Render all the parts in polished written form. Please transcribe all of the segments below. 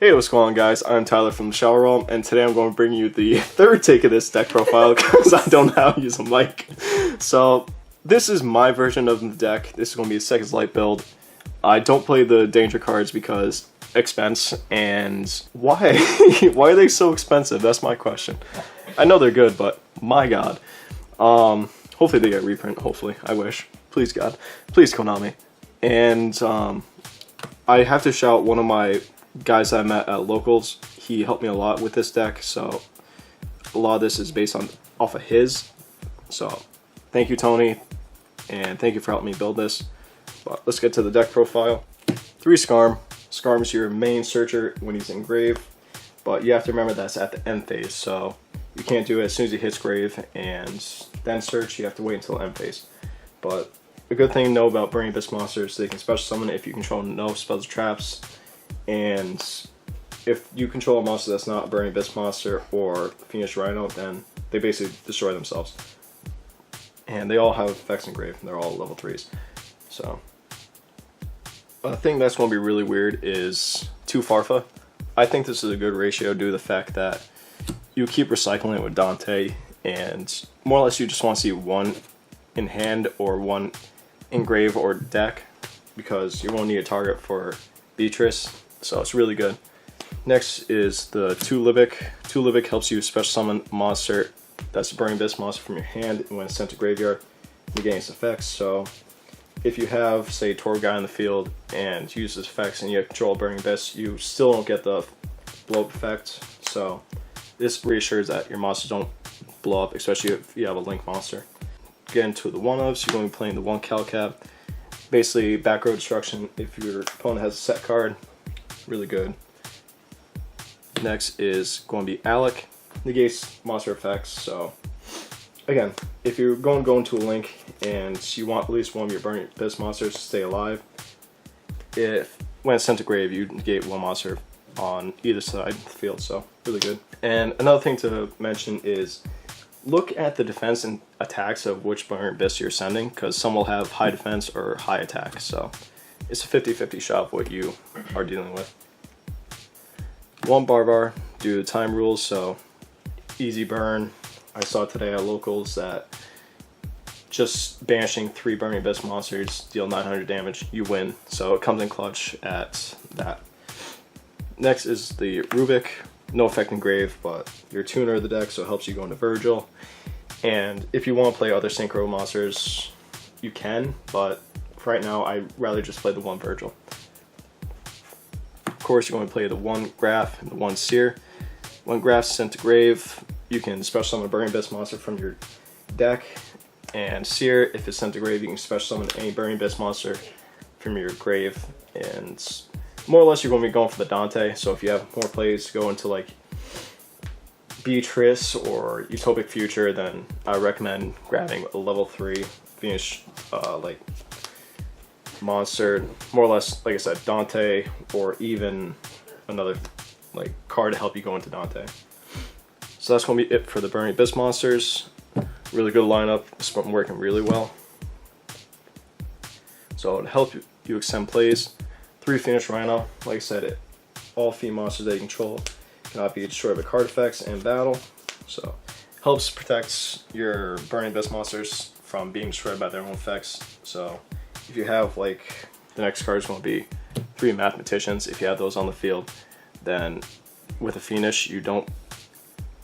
Hey, what's going on, guys? I'm Tyler from the Shower Room, and today I'm going to bring you the third take of this deck profile because I don't know how to use a mic. So, this is my version of the deck. This is going to be a Sekka's Light build. I don't play the danger cards because expense, and why? Why are they so expensive? That's my question. I know they're good, but my god. Hopefully they get reprint, hopefully. I wish. Please, God. Please, Konami. And, I have to shout one of my guys I met at locals. He helped me a lot with this deck, so a lot of this is based off of his. So thank you, Tony, and thank you for helping me build this. But let's get to the deck profile. 3 Skarm. Skarm is your main searcher when he's in grave, but you have to remember that's at the end phase, so you can't do it as soon as he hits grave and then search. You have to wait until end phase. But a good thing to know about Burning Abyss monsters, they can special summon if you control no spells or traps. And if you control a monster that's not a Burning Abyss monster or Phoenix Rhino, then they basically destroy themselves. And they all have effects in grave, and they're all level 3s. So, a thing that's going to be really weird is 2 Farfa. I think this is a good ratio due to the fact that you keep recycling it with Dante, and more or less you just want to see 1 in hand or 1 in grave or deck, because you're going to need a target for Beatrice. So it's really good. Next is the 2 Libic. 2 Libic helps you special summon a monster that's a Burning Abyss monster from your hand, and when it's sent to graveyard, you gain its effects. So if you have, say, Tor guy in the field and uses effects and you control Burning Abyss, you still don't get the blow up effect. So this reassures that your monsters don't blow up, especially if you have a Link monster. Get into the 1-ofs, you're going to be playing the 1 Calcap. Basically, back row destruction if your opponent has a set card. Really good. Next is going to be Alec. Negates monster effects. So, again, if you're going to go into a Link and you want at least one of your Burning Abyss monsters to stay alive, when it's sent to grave, you negate 1 monster on either side of the field. So, really good. And another thing to mention is look at the defense and attacks of which Burning Abyss you're sending, because some will have high defense or high attack. So it's a 50-50 shot of what you are dealing with. 1 Barbar due to time rules, so easy burn. I saw today at locals that just banishing 3 Burning Abyss monsters deal 900 damage, you win. So it comes in clutch at that. Next is the Rubik. No effect in grave, but you're tuner of the deck, so it helps you go into Virgil. And if you want to play other synchro monsters, you can, but right now I'd rather just play the 1 Virgil. Of course, you're going to play the 1 Graph and the 1 Seer. 1 Graph sent to grave, you can special summon a Burning Abyss monster from your deck. And Seer, if it's sent to grave, you can special summon any Burning Abyss monster from your grave. And more or less you're going to be going for the Dante, so if you have more plays to go into like Beatrice or Utopic Future, then I recommend grabbing a level 3 Phoenix like monster, more or less, like I said, Dante, or even another like card to help you go into Dante. So that's going to be it for the Burning Abyss monsters. Really good lineup. It's been working really well. So to help you extend plays, 3 Phoenix Rhino. Like I said, all fiend monsters that you control cannot be destroyed by card effects in battle. So helps protect your Burning Abyss monsters from being destroyed by their own effects. So if you have, like, the next card is going to be 3 Mathematicians. If you have those on the field, then with a Phoenix, you don't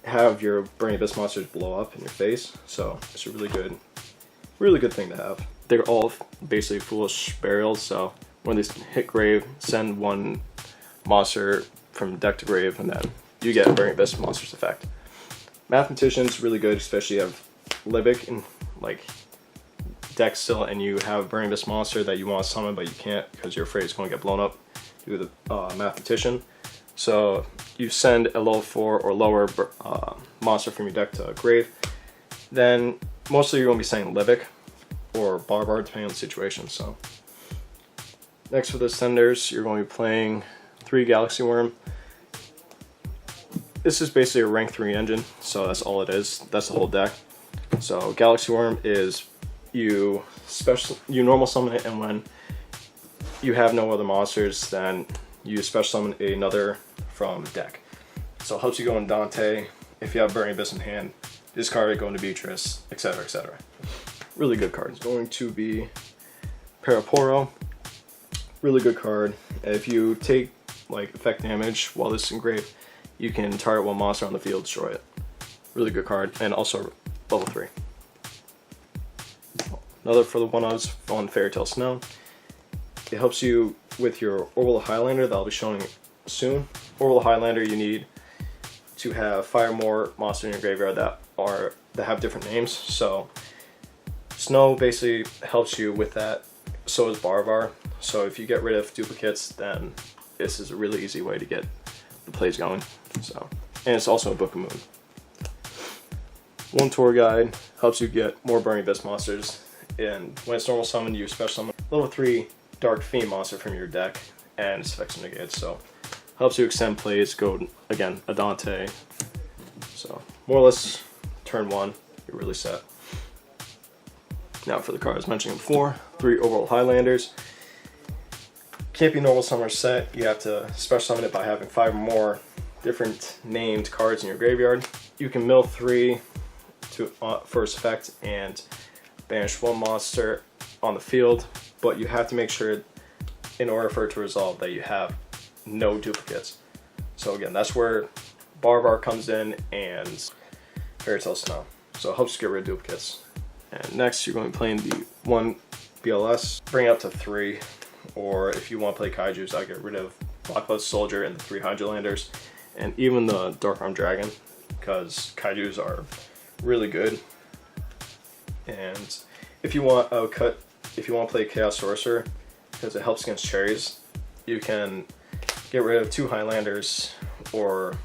have your Burning Abyss monsters blow up in your face. So it's a really good thing to have. They're all basically foolish burials, so when they hit grave, send 1 monster from deck to grave, and then you get a Burning Abyss monster's effect. Mathematician's really good, especially if you have Libic and like deck still, and you have a Burning Abyss monster that you want to summon, but you can't because you're afraid it's going to get blown up due to the Mathematician. So you send a level 4 or lower monster from your deck to grave. Then mostly you're going to be sending Libic or Barbar, depending on the situation. So next for the senders, you're going to be playing 3 Galaxy Worm. This is basically a rank 3 engine, so that's all it is. That's the whole deck. So Galaxy Worm is you normal summon it, and when you have no other monsters, then you special summon another from deck. So it helps you go in Dante. If you have Burning Abyss in hand, discard it, go into Beatrice, etc., etc. Really good card. It's going to be Paraporo. Really good card. If you take like effect damage while this is engraved, you can target one monster on the field, destroy it. Really good card, and also level 3. Another for the one-ofs on Fairy Tale Snow. It helps you with your Orbital Highlander that I'll be showing soon. Orbital Highlander, you need to have 5 more monsters in your graveyard that have different names. So Snow basically helps you with that. So is Barvar. So if you get rid of duplicates, then this is a really easy way to get the plays going. So, and it's also a Book of Moon. One tour guide helps you get more Burning Abyss monsters. And when it's normal summon, you special summon level 3 Dark Fiend monster from your deck, and its effects are negated. So helps you extend plays, go again, a Dante. So more or less turn 1, you're really set. Now for the card I was mentioning before, 3 Orbital Highlanders. Can't be normal summoner set, you have to special summon it by having 5 or more different named cards in your graveyard. You can mill 3 to first effect and banish 1 monster on the field, but you have to make sure in order for it to resolve that you have no duplicates. So again, that's where Barvar comes in and Fairy Tale Snow. So it helps you get rid of duplicates. And next you're going to be playing the 1 BLS, bring it up to 3, or if you want to play Kaijus, I'll get rid of Blackblood Soldier and the 3 Hydralanders, and even the Dark Arm Dragon, because Kaijus are really good. And if you want to play Chaos Sorcerer, because it helps against cherries, you can get rid of 2 Highlanders, or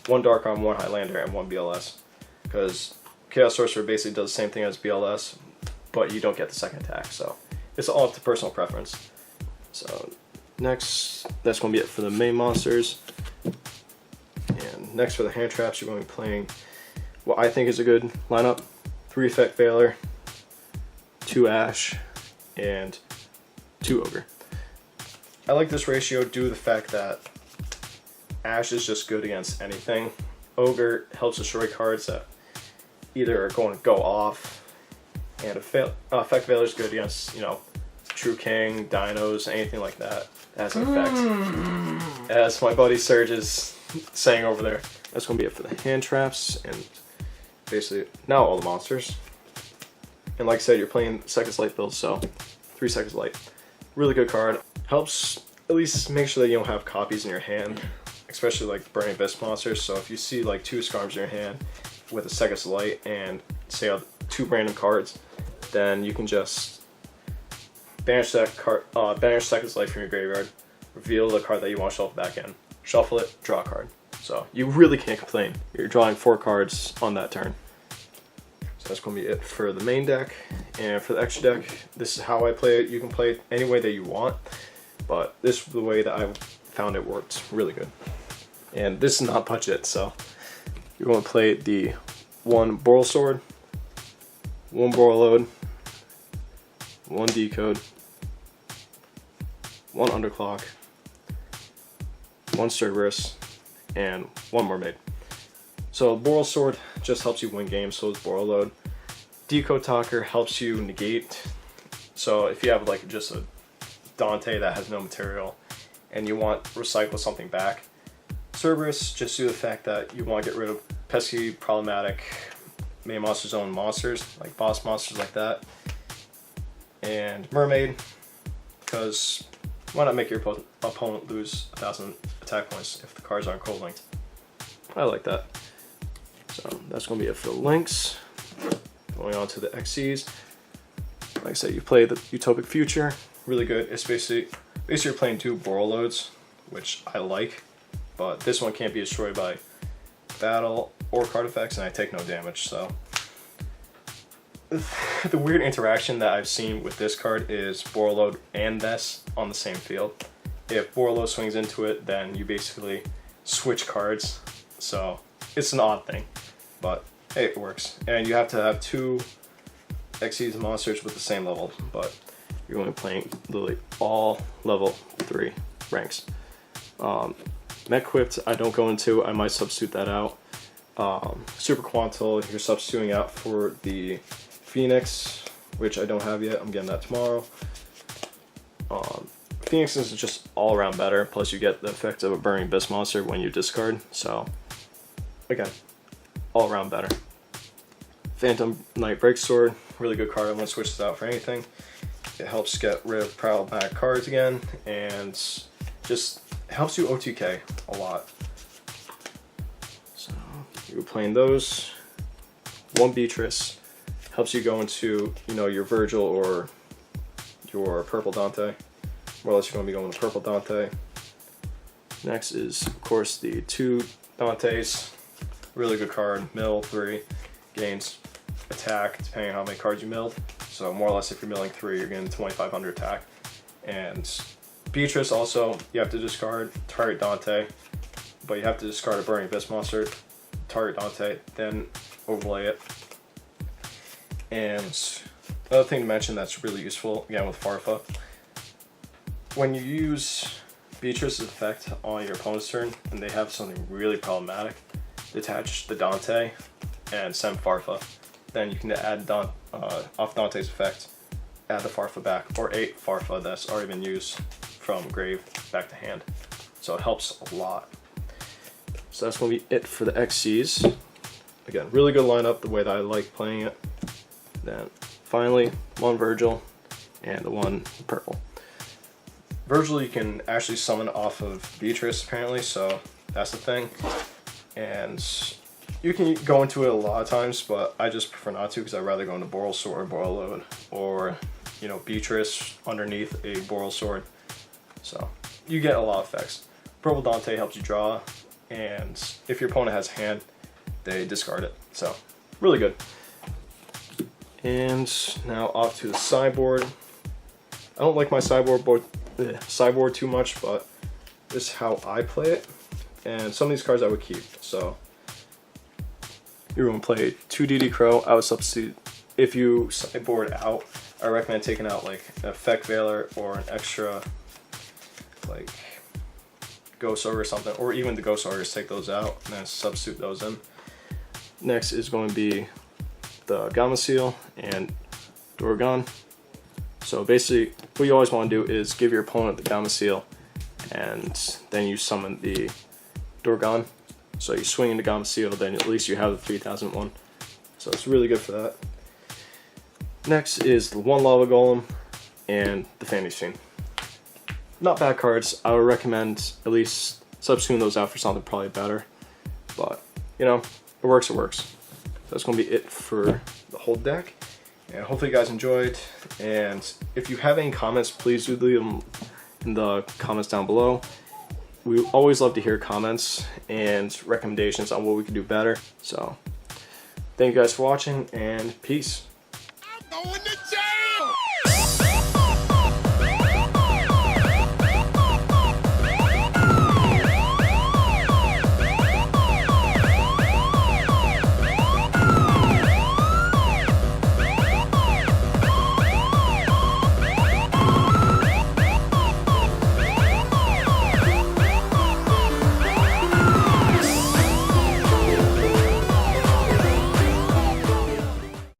1 Dark Arm, 1 Highlander, and 1 BLS, because Chaos Sorcerer basically does the same thing as BLS, but you don't get the second attack, so it's all up to personal preference. So next, that's going to be it for the main monsters. And next for the hand traps, you're going to be playing what I think is a good lineup. 3 Effect Veiler, 2 Ash, and 2 Ogre. I like this ratio due to the fact that Ash is just good against anything. Ogre helps destroy cards that either are going to go off, and Effect Veiler is good against, you know, True King, Dinos, anything like that. That has an effect. As my buddy Serge is saying over there. That's going to be it for the hand traps, and basically now all the monsters. And like I said, you're playing Seconds Light build, so 3 Seconds Light. Really good card. Helps at least make sure that you don't have copies in your hand, especially like Burning Abyss monsters. So if you see like 2 Skarms in your hand with a Seconds Light and say 2 random cards, then you can just banish that card, banish Seconds Light from your graveyard, reveal the card that you want to shuffle back in, shuffle it, draw a card. So you really can't complain. You're drawing 4 cards on that turn. So that's going to be it for the main deck. And for the extra deck, this is how I play it. You can play it any way that you want, but this is the way that I found it worked really good. And this is not budget, so you're going to play the 1 Boral Sword, 1 Borreload, 1 Decode, 1 Underclock, 1 Cerberus, and 1 Mermaid. So Boral Sword just helps you win games, so does Borreload. Decode Talker helps you negate. So if you have like just a Dante that has no material and you want to recycle something back, Cerberus, just due to the fact that you want to get rid of pesky, problematic main monster zone monsters, like boss monsters like that. And Mermaid, because why not make your opponent lose 1,000 attack points if the cards aren't cold linked? I like that. So that's going to be it for the links. Going on to the XCs. Like I said, you play the Utopic Future, really good. It's basically you're playing 2 Borreloads, which I like, but this one can't be destroyed by battle or card effects, and I take no damage. So the weird interaction that I've seen with this card is Borreload and this on the same field. If Borreload swings into it, then you basically switch cards. So it's an odd thing, but hey, it works. And you have to have 2 Xyz monsters with the same level, but you're only playing literally all level 3 ranks. Equipped, I don't go into. I might substitute that out. Super Quantal, you're substituting out for the Phoenix, which I don't have yet. I'm getting that tomorrow. Phoenix is just all around better. Plus, you get the effect of a Burning Abyss monster when you discard. So, again, all around better. Phantom Knight Breaksword, really good card. I'm gonna switch this out for anything. It helps get rid of problematic cards again, and just helps you OTK a lot. So you're playing those. One Beatrice helps you go into, you know, your Virgil or your Purple Dante. More or less, you're going to be going to Purple Dante. Next is, of course, the 2 Dantes. Really good card. Mill 3, gains attack depending on how many cards you milled. So more or less, if you're milling 3, you're getting 2,500 attack. And Beatrice also, you have to discard target Dante, but you have to discard a Burning Abyss monster, target Dante, then overlay it. And another thing to mention that's really useful, again with Farfa, when you use Beatrice's effect on your opponent's turn and they have something really problematic, detach the Dante and send Farfa. Then you can add off Dante's effect, add the Farfa back, or 8 Farfa that's already been used from grave back to hand. So it helps a lot. So that's going to be it for the XCs. Again, really good lineup, the way that I like playing it. Then finally, 1 Virgil and the 1 purple. Virgil you can actually summon off of Beatrice apparently, so that's the thing. And you can go into it a lot of times, but I just prefer not to because I'd rather go into Boral Sword, Boral Load, or, you know, Beatrice underneath a Boral Sword. So you get a lot of effects. Purple Dante helps you draw, and if your opponent has a hand, they discard it. So really good. And now off to the sideboard. I don't like my sideboard too much, but this is how I play it. And some of these cards I would keep. So you're going to play 2 DD Crow. I would substitute, if you sideboard out, I recommend taking out like an Effect Veiler or an extra like Ghost Ogre or something, or even the Ghost Ogres, take those out and then substitute those in. Next is going to be the Gamma Seal and Dorgon. So basically, what you always want to do is give your opponent the Gamma Seal, and then you summon the Dorgon. So you swing into Gamma Seal, then at least you have the 3001. So it's really good for that. Next is the 1 Lava Golem and the Fantasy Fiend. Not bad cards. I would recommend at least substituting those out for something probably better. But, you know, it works, it works. That's going to be it for the whole deck. And hopefully you guys enjoyed. And if you have any comments, please do leave them in the comments down below. We always love to hear comments and recommendations on what we can do better. So, thank you guys for watching, and peace.